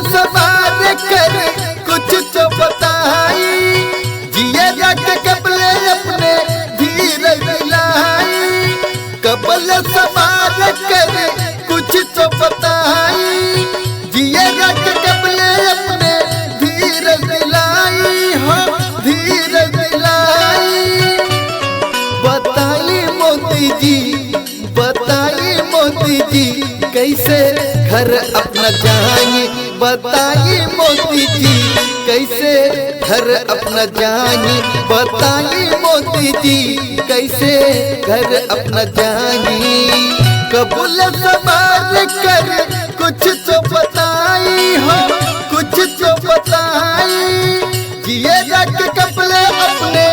सवार कर कुछ तो बताई, जिए रख कबले अपने धीरज लाई। कबल सवार कर कुछ तो बताई, जिए रख कबले अपने धीरज लाई। हो धीरज लाई। बताइए मोदी जी, बताइए मोदी जी, कैसे घर अपना जाएंगे। बताइए मोदी जी, कैसे घर अपना जाएंगे। बताइए मोदी जी, कैसे घर अपना जाएंगे। कबूल सवार कर कुछ तो बताई, हो कुछ तो बताई, जिए रख कपले अपने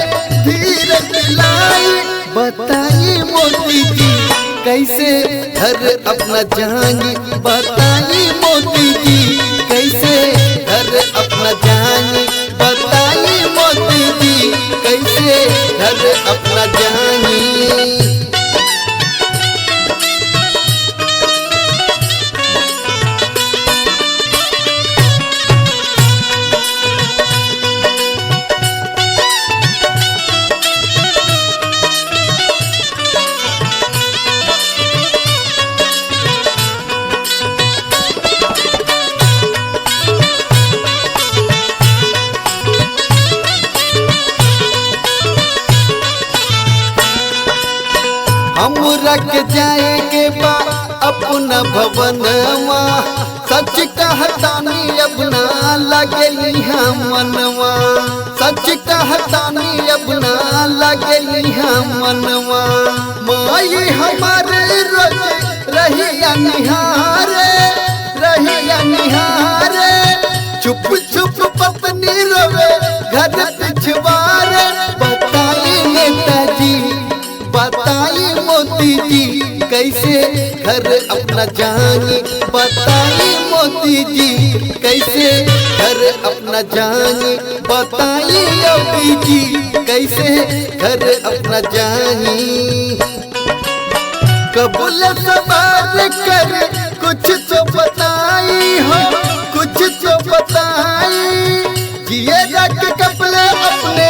धीरज लाई। बताइए मोदी जी, कैसे घर अपना जाएंगे। बताइए मोदी जी, कैसे घर अपना जाएंगे। बताइए मोदी जी, कैसे घर अपना जाएंगे। हम रख जाएंगे बा अपना भवनवा, सच कहतानी अपना लगली हम मनवा। सच कहतानी अपना लगली हम मनवा। माई हमारे रोज रहिया निहारे, रहिया निहारे। चुप चुप पत्नी रोवे घर पिछवारे। बताइए नेताजी, बताइए मोदी जी, कैसे घर अपना जाएंगे। बताइए मोदी जी, कैसे घर अपना जाएंगे। बताइए योगी जी, कैसे घर अपना जाएंगे। कबूल सवार कर कुछ तो बताई, हो कुछ तो बताई, जिए रख कपले अपने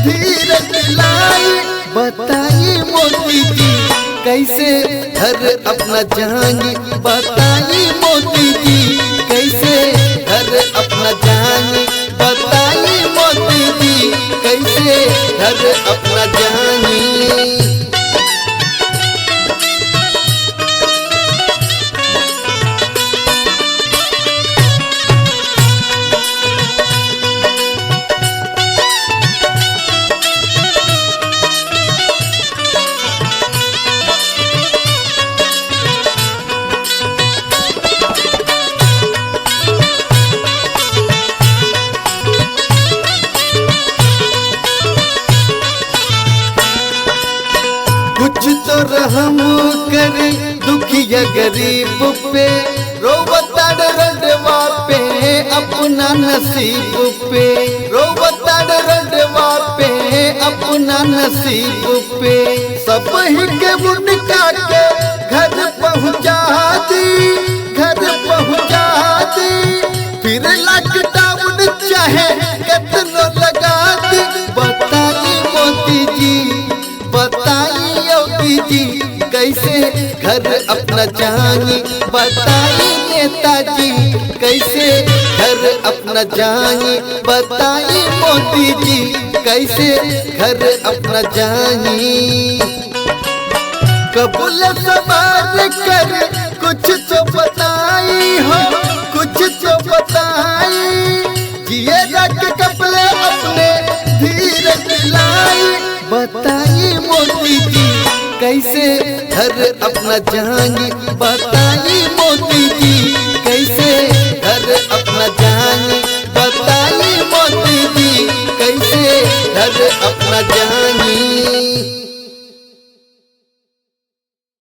धीरज लाई। बताइए मोदी जी, कैसे घर अपना जाएंगे। बताइए मोदी जी, कैसे घर अपना जाएंगे। बताइए मोदी जी, कैसे घर अपना जाएंगे। कुछ तो रहम करे दुखिया गरीब पे, रोवताड़ रडवा पे अपना नसीब पे। रोवताड़ रडवा पे अपना नसीब पे। सब ही के उनका के घर पहुँचा दी, घर पहुँचा दी। फिर लॉकडाउन चाहे कितना लगा दी। बताइए मोदी जी, बताइए योगी जी, कैसे घर अपना जाएंगे। बताइए नेताजी, कैसे घर अपना जाएंगे। बताइए मोदी जी, कैसे घर अपना जाएंगे। कबूल सवार कर कुछ तो बताई, हो कुछ तो बताई, जिए रख कपले अपने धीरज लाई। बताइए मोदी जी, कैसे घर अपना जाएंगे। बताइए मोदी जी, कैसे घर अपना जाएंगे। बताइए मोदी जी, कैसे घर अपना जाएंगे।